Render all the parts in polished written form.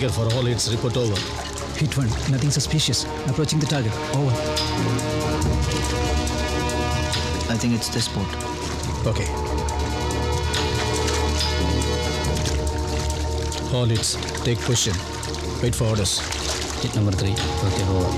Tiger for all hits, report over. Hit 1, nothing suspicious. Approaching the target. Over. I think it's this boat. Okay. All hits, take position. Wait for orders. Hit number 3. Okay, over.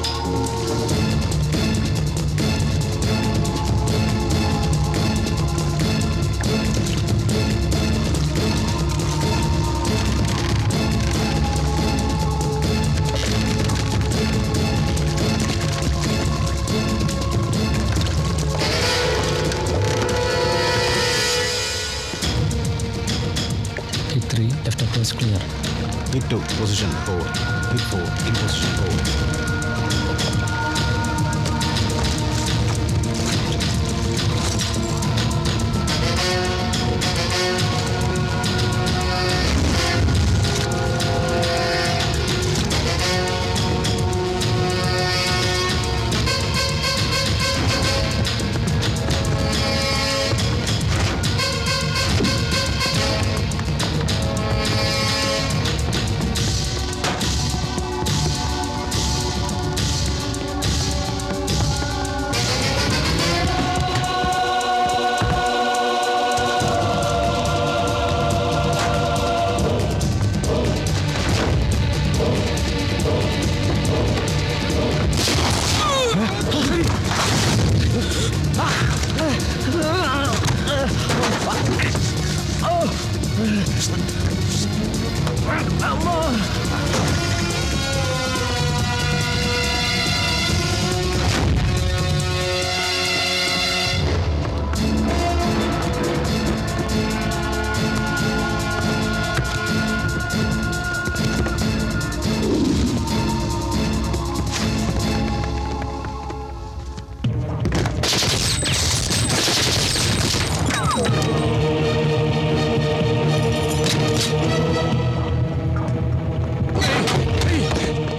Hit 3, left approach clear. Hit 2, position, forward. Hit 4, in position, forward.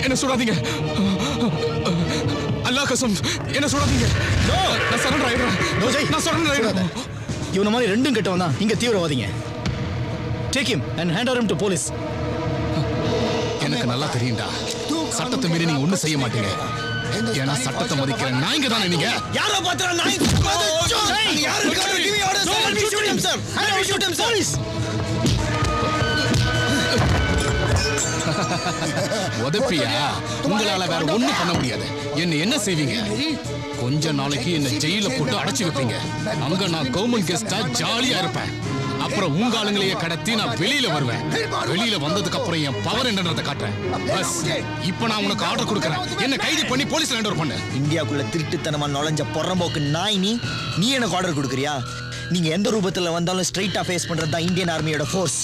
என்ன சுடாதீங்க. அல்லாஹ் கஸம், என்ன சுடாதீங்க. நான் surrender ஆயிடுறேன். நான் surrender ஆயிடுறேன். இவன மாதிரி ரெண்டும் கெட்டவன் தான் இங்க தீவிரவாதிங்க. Take him and hand over him to police. எனக்கு நல்லா தெரியும்டா, சட்டத்தை மீறி நீங்க ஒண்ணும் செய்ய மாட்டீங்க. ஏன்னா சட்டத்தை மதிக்கிற நாய்ங்க தானே நீங்க. யாரோ பாத்துற நாய். யாரு give me orders. Let me shoot him, sir. Let me shoot him, sir. உதப்பியா? உங்களால வேற ஒண்ணும் பண்ண முடியாது. என்ன செய்வீங்க? கொஞ்ச நாளைக்கு என்ன ஜெயில போட்டு அடைச்சு வைப்பீங்க. அங்க நான் கவர்மெண்ட் கெஸ்டா ஜாலியா இருப்பேன். அப்புறம் உங்க ஆளுங்களையே கடத்தி நான் வெளியில வருவேன். வெளியில வந்ததுக்கு அப்புறம் என் பவர் என்னன்றதை காட்டுறேன். பஸ் இப்ப நான் உனக்கு ஆர்டர் கொடுக்கறேன். என்ன கைது பண்ணி போலீஸ்ல ஹேண்ட் ஓவர் பண்ணு. இந்தியாக்குள்ள திருட்டுத்தனமா நுழைஞ்ச பொறம்போக்கு நாய் நீ எனக்கு ஆர்டர் கொடுக்குறியா? நீங்க எந்த ரூபத்துல வந்தாலும் ஸ்ட்ரைட்டா ஃபேஸ் பண்றது தான் இந்தியன் ஆர்மியோட ஃபோர்ஸ்.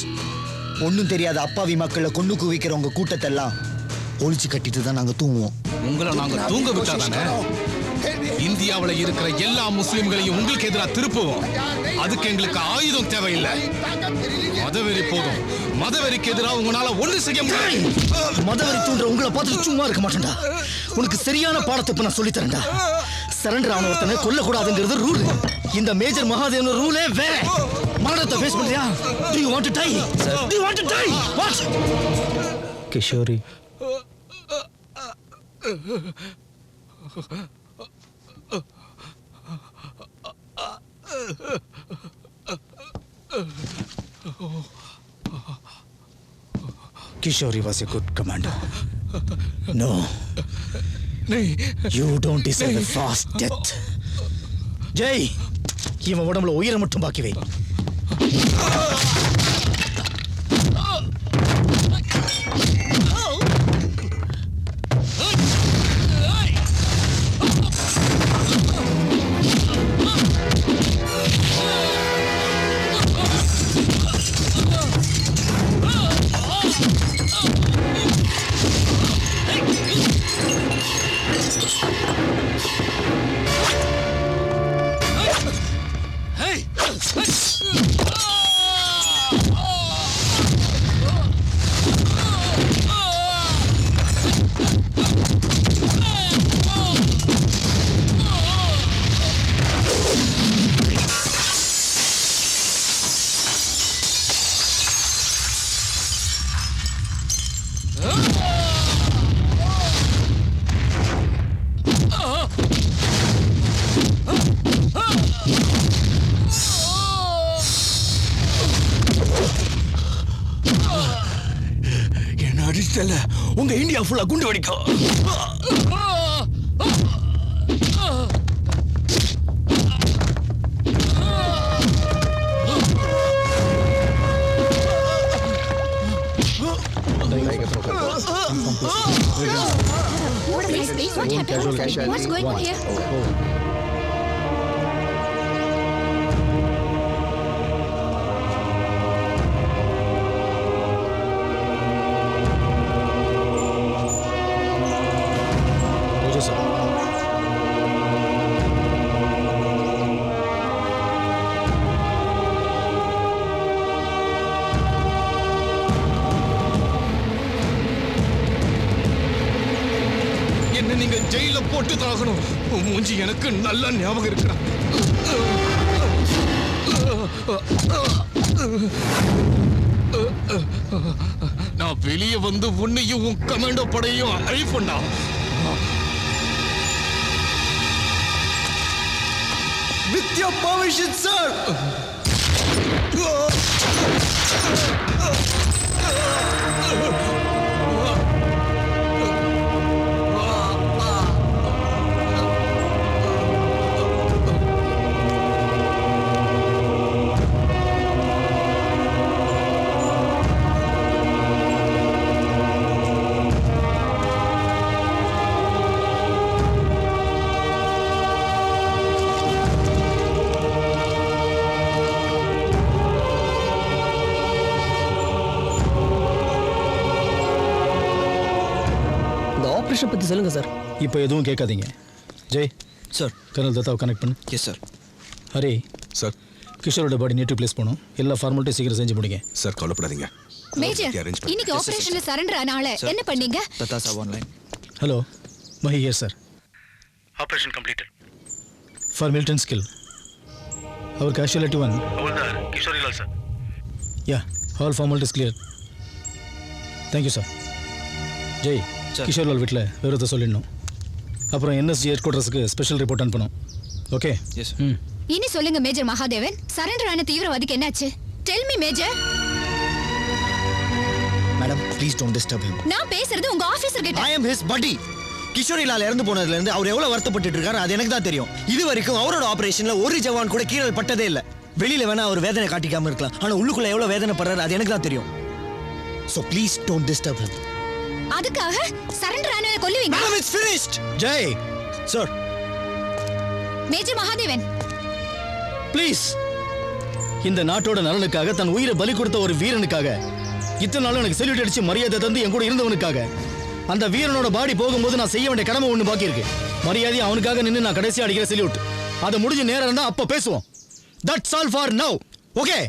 ஒன்னும் தெரியாத அப்பாவி மக்களை கொண்டு குவிக்கிற உங்க கூட்டத்தெல்லாம் ஒழிச்சு கட்டிட்டு தான் நாங்க தூங்குவோம். உங்களை நாங்க தூங்க விட்டாதானே இந்தியாவுல இருக்கிற எல்லா முஸ்லிம்களையும் உங்களுக்கு எதிராக திருப்புவோம். அதுக்கு எங்களுக்கு ஆயுதம் தேவையில்லை. மதவெறி போதும். மதவெறிக்கு எதிராக உங்களால ஒண்ணு செய்ய முடியாது. மதவெறி தூண்டுற உங்களை பார்த்துட்டு சும்மா இருக்க மாட்டேன்டா. உனக்கு சரியான பாடத்தை இப்ப நான் சொல்லி தரேன்டா. சரண்டர் ஆன ஒருத்தனை கொல்லக்கூடாதுங்கிறது ரூல். இந்த மேஜர் மகாதேவன் ரூலே வேற. மரணத்தை ஃபேஸ் பண்றியா? Do you want to die? Do you want to die? What? Kishori, Kishori was a good commander. No. You don't deserve a fast death. Jay, இவன் உடம்புல உயிரை மட்டும் பாக்கி வை. செல்ல உங்க இந்தியா ஃபுல்லா குண்டு வெடிக்கும். Please, what happened? What's going on here? Okay sir. என்ன நீங்க ஜெயில போட்டு தாகணும். மூஞ்சி எனக்கு நல்ல ஞாபகம் இருக்குடா. நான் வெளியே வந்து உன்னையும் உன் கமாண்டோ படையும் அழிப்பண்டா. With your permission, sir. Operation பத்தி சொல்லுங்க சார். இப்போ எதுவும் கேட்காதீங்க. ஜெய் சார். கர்னல் தத்தாவை கனெக்ட் பண்ணு. Yes sir. ஹரி சார். கிஷோரோட பாடி நேட்டிவ் பிளேஸ் போகணும். எல்லா ஃபார்மாலிட்டி சீக்கிரம் செஞ்சு முடிங்க. சார் கவலைப்படாதீங்க. மேஜர், இன்னைக்கு ஆபரேஷன்ல சரண்டர் ஆனால என்ன பண்ணீங்க? Datta sir online. Hello Mahi here sir. Operation completed. Four militant skill our casualty 1. Havildar Kishorilal sir. Yeah all formalities clear. Thank you sir. Jai Kishorlal வீட்டில் விவரத்தை சொல்லிடணும். அப்புறம் என்எஸ்ஜி ஹெட் குவார்ட்டர்ஸுக்கு ஸ்பெஷல் ரிப்போர்ட் அனுப்பணும். ஓகே. எஸ். இனி சொல்லுங்க மேஜர் மகாதேவன், சரண்டர் ஆன தீவிரவாதிக்கு என்னாச்சு? Tell me major. Madam please don't disturb him. நான் பேசுறது உங்க ஆபீசர் கிட்ட. ஐ அம் ஹிஸ் பட்டி. கிஷோரிலால் இறந்து போனதுல இருந்து அவர் எவ்வளவு வருத்தப்பட்டு இருக்காரு அது எனக்கு தான் தெரியும். இது வரைக்கும் அவரோட ஆபரேஷன்ல ஒரு ஜவான் கூட கீழல் பட்டதே இல்ல. வெளியில வேணா அவர் வேதனை காட்டிக்காம இருக்கலாம், ஆனா உள்ளுக்குள்ள எவ்வளவு வேதனை படுறாரு அது எனக்கு தான் தெரியும். So please don't disturb him. அதுக்காக சரண்டர் ஆனவரை கொல்லுவீங்க? Madam, it's finished. Jai Sir. Major Mahadevan please. இந்த நாட்டோட நலனுக்காக தன் உயிரை பலி கொடுத்த ஒரு வீரனுக்காக, இத்தனை நாளும் எனக்கு செல்யூட் அடிச்சு மரியாதை தந்து என் கூட இருந்தவனுக்காக, அந்த வீரனோட பாடி போகும்போது நான் செய்ய வேண்டிய கடமை ஒன்று பாக்கி இருக்கு. மரியாதை அவனுக்காக நின்று நான் கடைசியா அடிக்கிற செல்யூட். அதை முடிஞ்சு நேரம் இருந்தா அப்ப பேசுவோம். That's all for now. Okay?